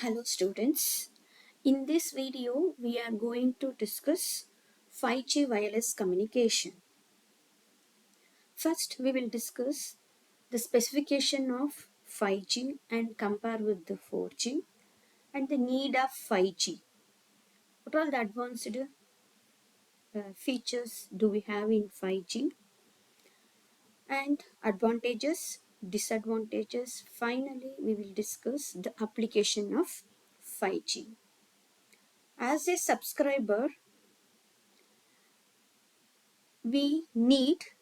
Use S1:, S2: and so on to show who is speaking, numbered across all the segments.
S1: Hello students. In this video, we are going to discuss 5G wireless communication. First, we will discuss the specification of 5G and compare with the 4G and the need of 5G. What are the advanced features do we have in 5G and advantages, disadvantages. Finally, we will discuss the application of 5G. As a subscriber, we need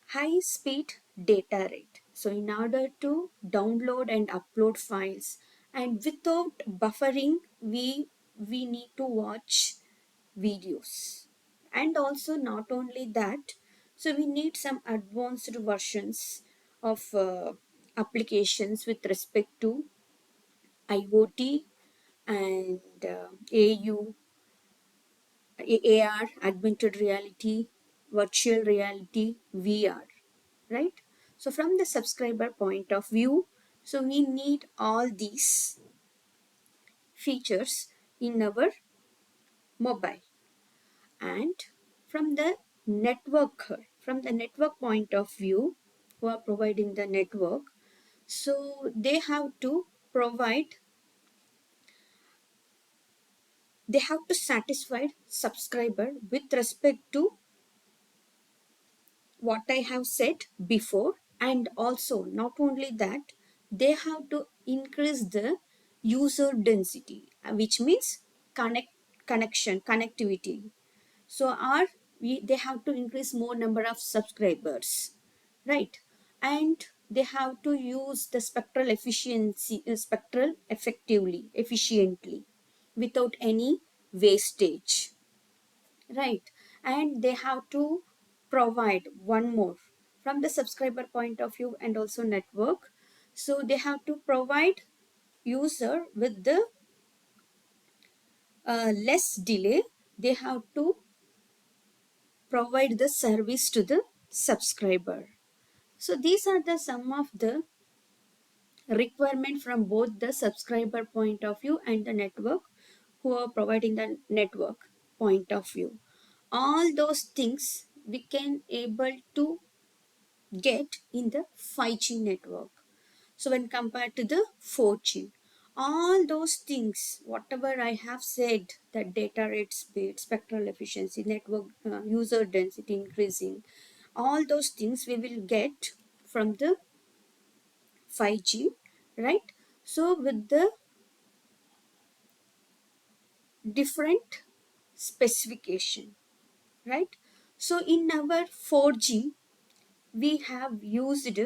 S1: high speed data rate. So in order to download and upload files and without buffering, we need to watch videos. And also not only that, so we need some advanced versions of applications with respect to IoT and AU AR, augmented reality, virtual reality, VR, right? So from the subscriber point of view, so we need all these features in our mobile. And from the network point of view, who are providing the network, so provide they have to satisfy subscriber with respect to what I have said before, and also not only that, they have to increase the user density, which means connectivity. So they have to increase more number of subscribers, right? And they have to use the spectral efficiently without any wastage, right? And they have to provide one more from the subscriber point of view and also network. So they have to provide user with the less delay. They have to provide the service to the subscriber. So these are the some of the requirement from both the subscriber point of view and the network who are providing the network point of view. All those things we can able to get in the 5G network. So when compared to the 4G, all those things, whatever I have said, that data rate speed, spectral efficiency, network user density increasing, all those things we will get from the 5G, right? So with the different specification, right? So in our 4G, we have used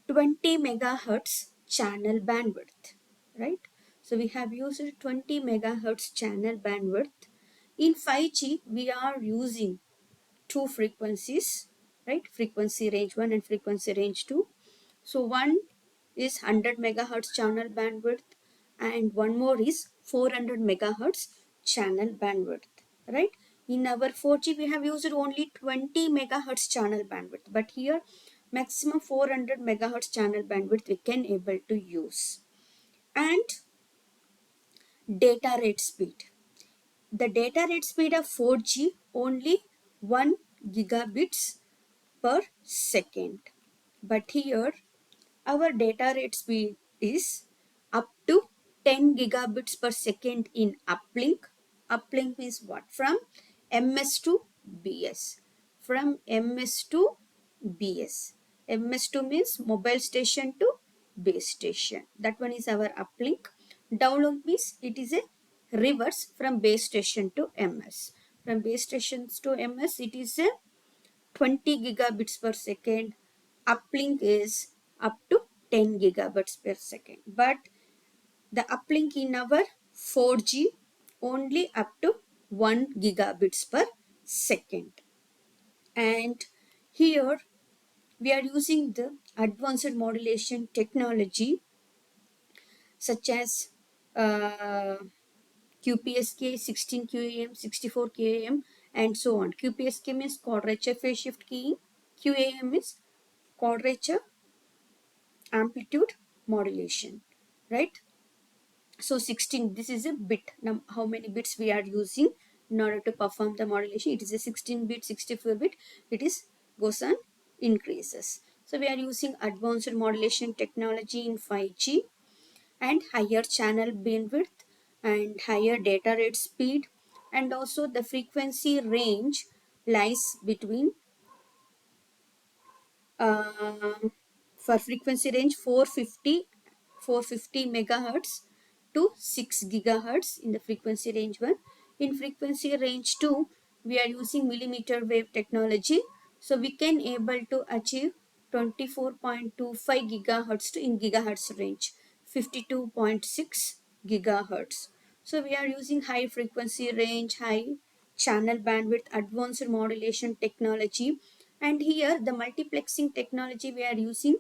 S1: 20 megahertz channel bandwidth, right? So we have used 20 megahertz channel bandwidth. In 5G, we are using two frequencies, right? Frequency range 1 and frequency range 2. So one is 100 megahertz channel bandwidth and one more is 400 megahertz channel bandwidth, right? In our 4G, we have used only 20 megahertz channel bandwidth, but here maximum 400 megahertz channel bandwidth we can able to use. And data rate speed. The data rate speed of 4G only 1 gigabits per second. But here our data rate speed is up to 10 gigabits per second in uplink. Uplink means what? From MS to BS. From MS to BS. MS2 means mobile station to base station. That one is our uplink. Downlink means it is a reverse from base station to MS. From base stations to MS, it is a 20 gigabits per second. Uplink is up to 10 gigabits per second. But the uplink in our 4G only up to 1 gigabits per second. And here we are using the advanced modulation technology such as QPSK, 16 QAM, 64 QAM, and so on. QPSK means quadrature phase shift keying. QAM is quadrature amplitude modulation, right? So 16, this is a bit. Now, how many bits we are using in order to perform the modulation? It is a 16 bit, 64 bit. It is goes on increases. So we are using advanced modulation technology in 5G and higher channel bandwidth and higher data rate speed, and also the frequency range lies between uh, for frequency range 450 megahertz to 6 gigahertz in the frequency range 1. In frequency range 2, we are using millimeter wave technology, so we can able to achieve 24.25 gigahertz to in gigahertz range 52.6 gigahertz. So we are using high frequency range, high channel bandwidth, advanced modulation technology, and here the multiplexing technology we are using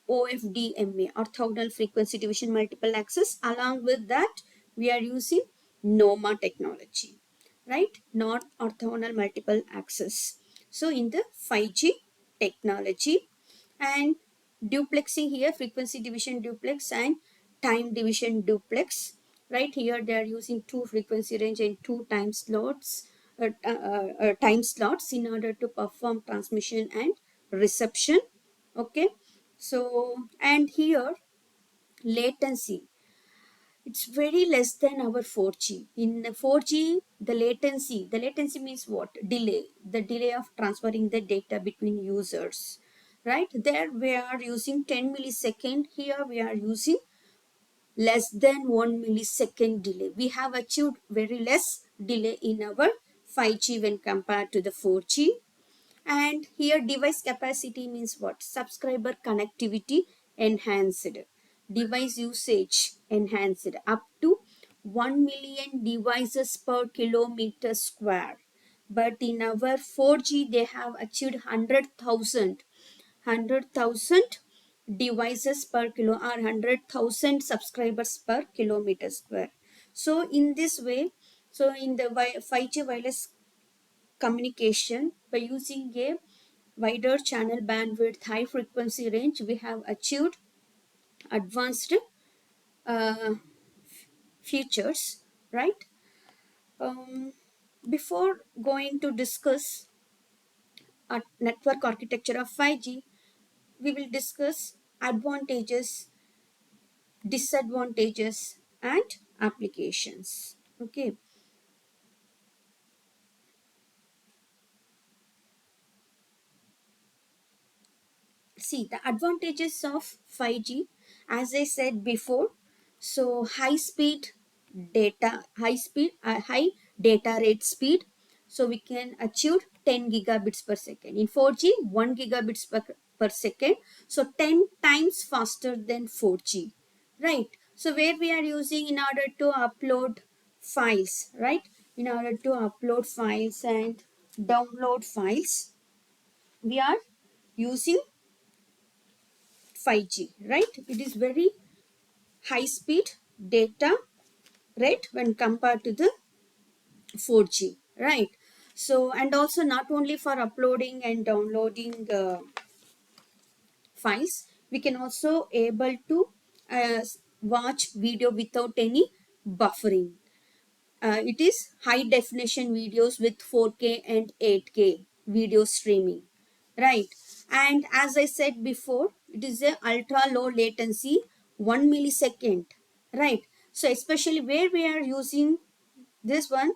S1: OFDMA, orthogonal frequency division multiple access. Along with that, we are using NOMA technology, right? Not orthogonal multiple access. So in the 5G technology, and duplexing here, frequency division duplex and time division duplex, right? Here they are using two frequency range and two time slots in order to perform transmission and reception. Okay, so and here latency, it's very less than our 4G. In the 4G, the latency means what? Delay, the delay of transferring the data between users, right? There we are using 10 millisecond. Here we are using less than 1 millisecond delay. We have achieved very less delay in our 5G when compared to the 4G. And here device capacity means what? Subscriber connectivity enhanced, device usage enhanced up to 1 million devices per kilometer square. But in our 4G they have achieved 100,000 devices per kilo or 100,000 subscribers per kilometer square. So in this way, so in the 5G wireless communication, by using a wider channel bandwidth, high frequency range, we have achieved advanced uh, features, right? Um, Before going to discuss a network architecture of 5G, we will discuss advantages, disadvantages, and applications. Okay. See the advantages of 5G, as I said before. So high data rate speed, so we can achieve 10 gigabits per second. In 4G 1 gigabits per second, so 10 times faster than 4G, right? So where we are using in order to upload files, right? In order to upload files and download files, we are using 5G, right? It is very high speed data, right, when compared to the 4G, right? So, and also not only for uploading and downloading files, we can also able to watch video without any buffering. It is high definition videos with 4K and 8K video streaming, right? And as I said before, it is a ultra low latency, 1 millisecond, right? So especially where we are using this one,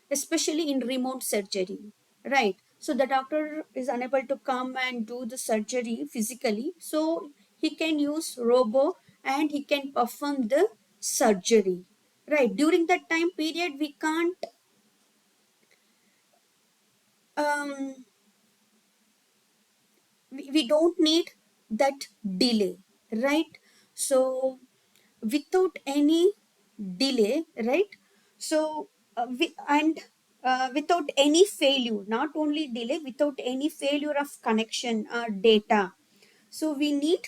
S1: especially in remote surgery, right? So the doctor is unable to come and do the surgery physically, so he can use robo and he can perform the surgery, right? During that time period we can't um, we don't need that delay, right? So without any delay, right? So without any failure, not only delay, without any failure of connection or data, so we need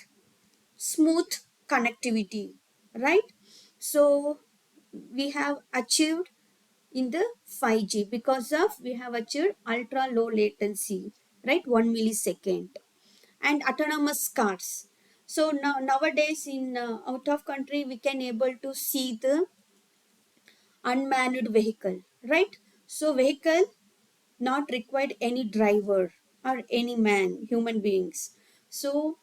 S1: smooth connectivity, right? So we have achieved in the 5G because of we have achieved ultra low latency, right? 1 millisecond, and autonomous cars. So now nowadays in out of country we can able to see the unmanned vehicle, right? So vehicle not required any driver or any man, human beings. So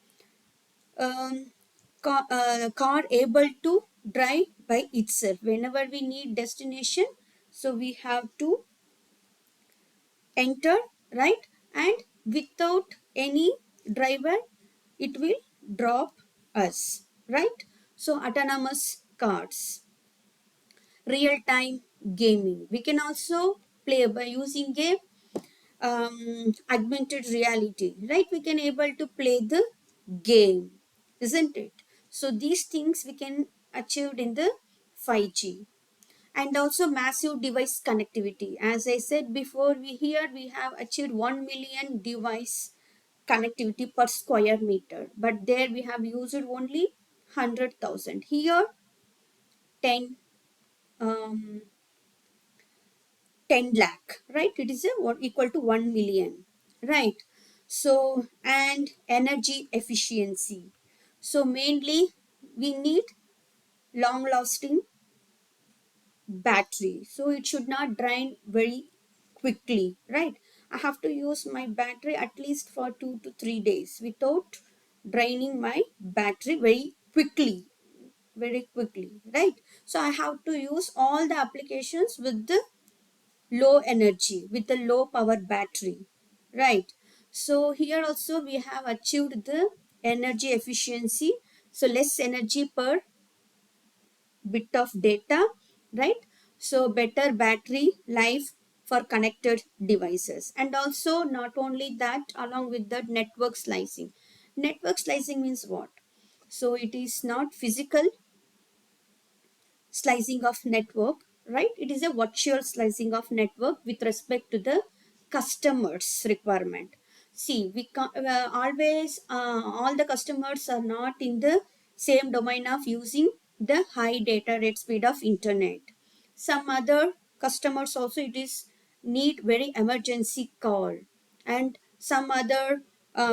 S1: um, car able to drive by itself whenever we need destination. So we have to enter, right? And without any driver, it will drop us, right? So autonomous cars, real time gaming. We can also play by using a augmented reality, right? We can able to play the game, isn't it? So these things we can achieve in the 5G. And also massive device connectivity. As I said before, we have achieved 1 million device connectivity per square meter, but there we have used only 100,000. Here 10 um, 10 lakh, right? It is a what equal to 1 million, right? So and energy efficiency. So mainly we need long lasting battery, so it should not drain very quickly, right? I have to use my battery at least for 2 to 3 days without draining my battery very quickly, right? So I have to use all the applications with the low energy, with the low power battery, right? So here also we have achieved the energy efficiency, so less energy per bit of data, right? So better battery life for connected devices. And also not only that, along with the network slicing means what? So it is not physical slicing of network, right? It is a virtual slicing of network with respect to the customer's requirement. See, we always all the customers are not in the same domain of using the high data rate speed of internet. Some other customers also it is need very emergency call, and some other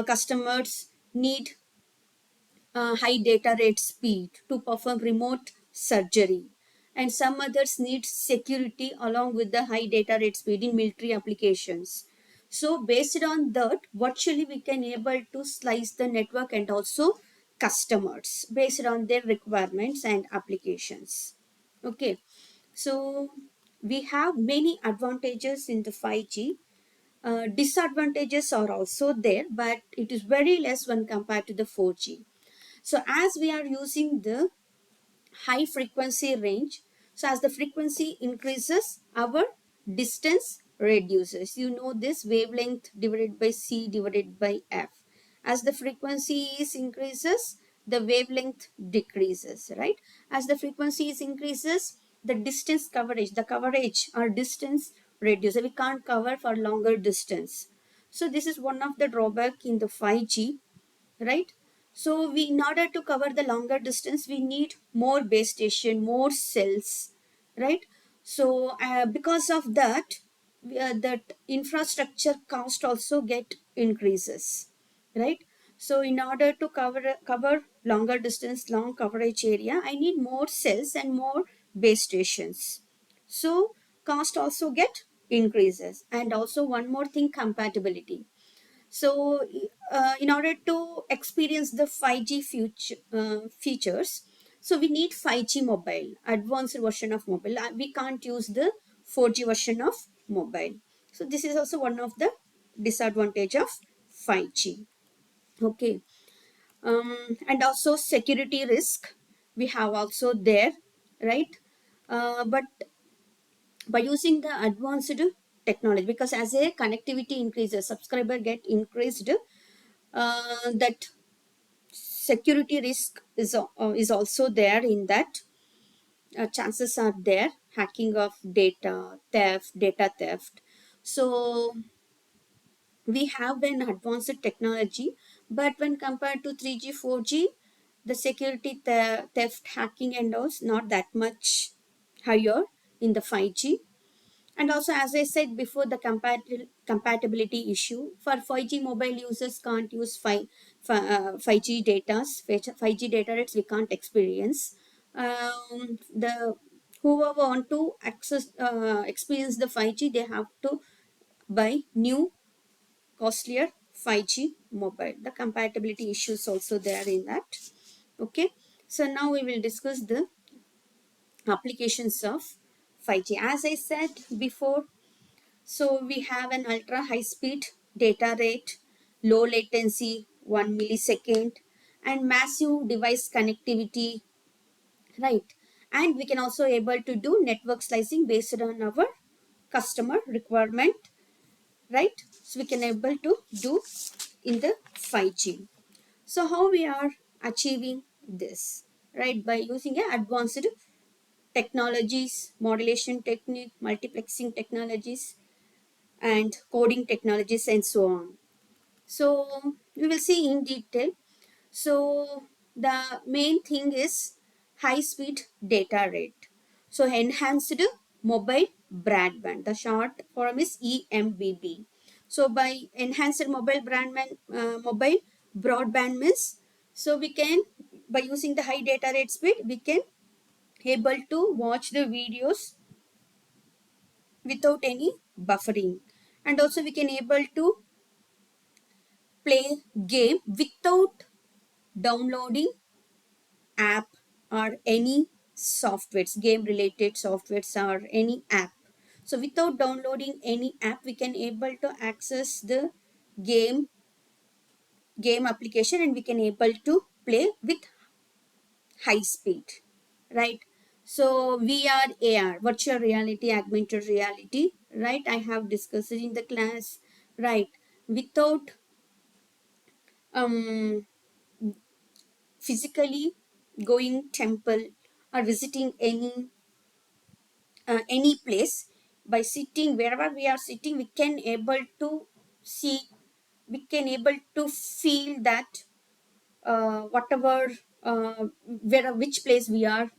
S1: customers need high data rate speed to perform remote surgery, and some others need security along with the high data rate speed in military applications. So based on that, virtually we can able to slice the network and also customers based on their requirements and applications. Okay, so we have many advantages in the 5G. Disadvantages are also there, but it is very less when compared to the 4G. So as we are using the high frequency range, so as the frequency increases, our distance reduces. You know this wavelength divided by C divided by F. As the frequency is increases, the wavelength decreases, right? As the frequency is increases, the coverage or distance reduces. We can't cover for longer distance. So this is one of the drawback in the 5G, right? So we, in order to cover the longer distance, we need more base station, more cells, right? So because of that, that infrastructure cost also get increases, right? So in order to cover longer distance, long coverage area, I need more cells and more base stations. So cost also get increases. And also one more thing, compatibility. So, in order to experience the 5G features, so we need 5G mobile, advanced version of mobile. We can't use the 4G version of mobile. So this is also one of the disadvantage of 5G. Okay, and also security risk we have also there, right? But by using the advanced technology, because as a connectivity increases, subscriber get increased, that security risk is also there in that. Chances are there, hacking of data theft. So we have an advanced technology, but when compared to 3G 4G, the security theft, hacking and all not that much higher in the 5G. And also, as I said before, the compatibility issue for 5G mobile users can't use 5G data, 5G data rates we can't experience. The whoever want to experience the 5G, they have to buy new costlier 5G mobile. The compatibility issues also there in that. Okay, so now we will discuss the applications of 5G. As I said before, so we have an ultra high speed data rate, low latency, 1 millisecond, and massive device connectivity, right? And we can also able to do network slicing based on our customer requirement, right? So we can able to do in the 5G. So how we are achieving this, right? By using a advanced technologies, modulation technique, multiplexing technologies, and coding technologies, and so on. So we will see in detail. So the main thing is high speed data rate. So enhanced mobile broadband. The short form is EMBB. So by enhanced mobile broadband means, so we can, by using the high data rate speed, we can able to watch the videos without any buffering, and also we can able to play game without downloading app or any softwares, game related softwares or any app. So without downloading any app, we can able to access the game game application, and we can able to play with high speed, right? So VR, AR, virtual reality, augmented reality, right? I have discussed it in the class, right? Without um physically going temple or visiting any place, by sitting wherever we are sitting, we can able to see, we can able to feel that whatever where which place we are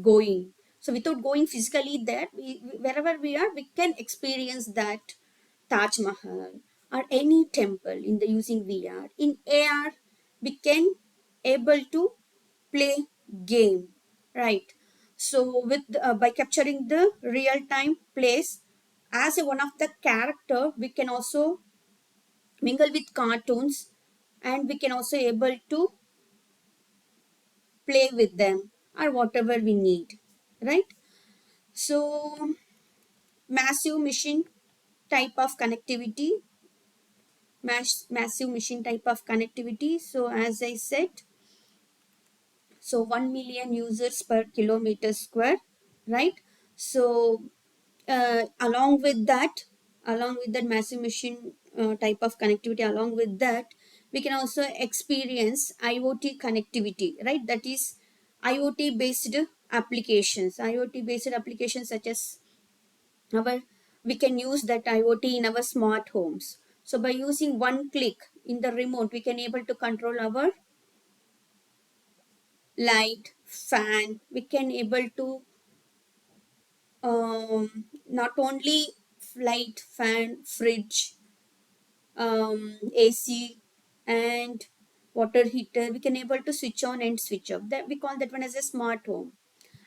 S1: going. So without going physically there, wherever we are, we can experience that Taj Mahal or any temple in the using VR. In AR, we can able to play game, right? So with by capturing the real time place as a one of the character, we can also mingle with cartoons, and we can also able to play with them or whatever we need, right? So massive machine type of connectivity, massive machine type of connectivity. So as I said, so 1 million users per kilometer square, right? So along with that massive machine type of connectivity, along with that, we can also experience IoT connectivity, right? That is IoT based applications, IoT based applications such as our, we can use that IoT in our smart homes. So by using one click in the remote, we can able to control our light, fan. We can able to not only light, fan, fridge, AC, and water heater, we can able to switch on and switch off. That we call that one as a smart home.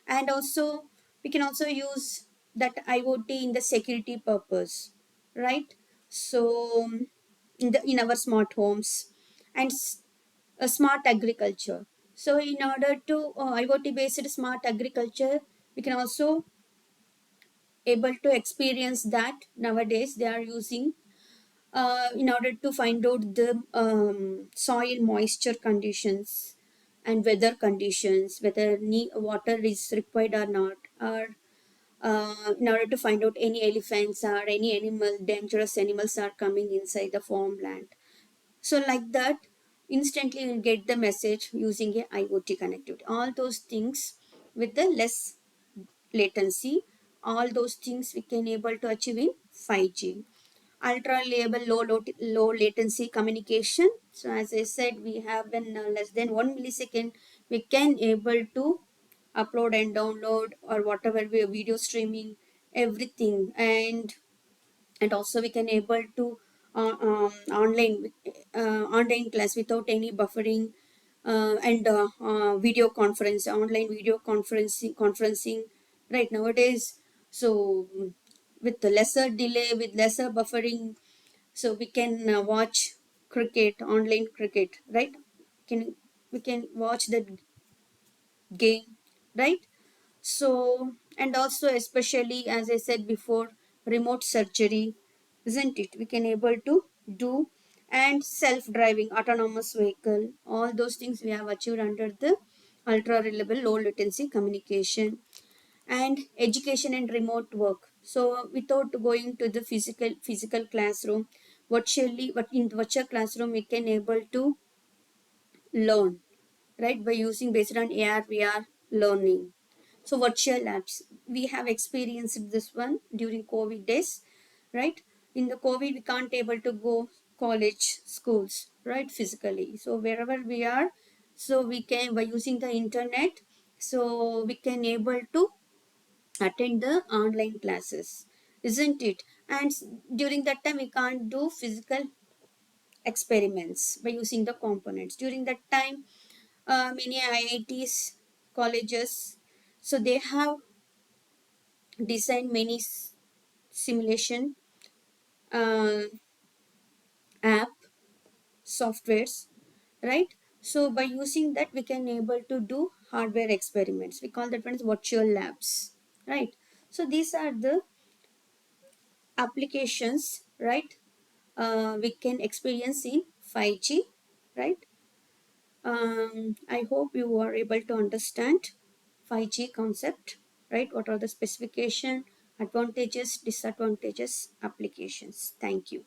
S1: And also we can also use that IoT in the security purpose, right? So in our smart homes, and a smart agriculture. So in order to IoT based smart agriculture, we can also able to experience that nowadays they are using in order to find out the soil moisture conditions and weather conditions, whether water is required or not, or in order to find out any elephants or any animal, dangerous animals are coming inside the farmland. So like that, instantly you'll get the message using a IoT connectivity. All those things with the less latency, all those things we can able to achieve in 5G. Ultra low latency communication. So as I said, we have in less than 1 millisecond, we can able to upload and download or whatever we video streaming, everything. And also we can able to online class without any buffering, and video conference, online video conferencing right nowadays. So with the lesser delay, with lesser buffering, so we can watch cricket, online cricket, right? Can We can watch that game, right? So, and also especially as I said before, remote surgery, isn't it? We can able to do, and self-driving autonomous vehicle, all those things we have achieved under the ultra reliable low latency communication. And education and remote work. So without going to the physical classroom, virtually, but in virtual classroom we can able to learn, right, by using based on AR VR learning. So virtual labs, we have experienced this one during COVID days, right? In the COVID, we can't able to go college, schools, right, physically. So wherever we are, so we can by using the internet, so we can able to attend the online classes, isn't it? And during that time, we can't do physical experiments by using the components. During that time, many IITs, colleges, so they have designed many simulation uh, app softwares, right? So by using that, we can able to do hardware experiments. We call that one as virtual labs, right? So these are the applications, right? We can experience in 5G, right? I hope you are able to understand 5G concept, right? What are the specification, advantages, disadvantages, applications? Thank you.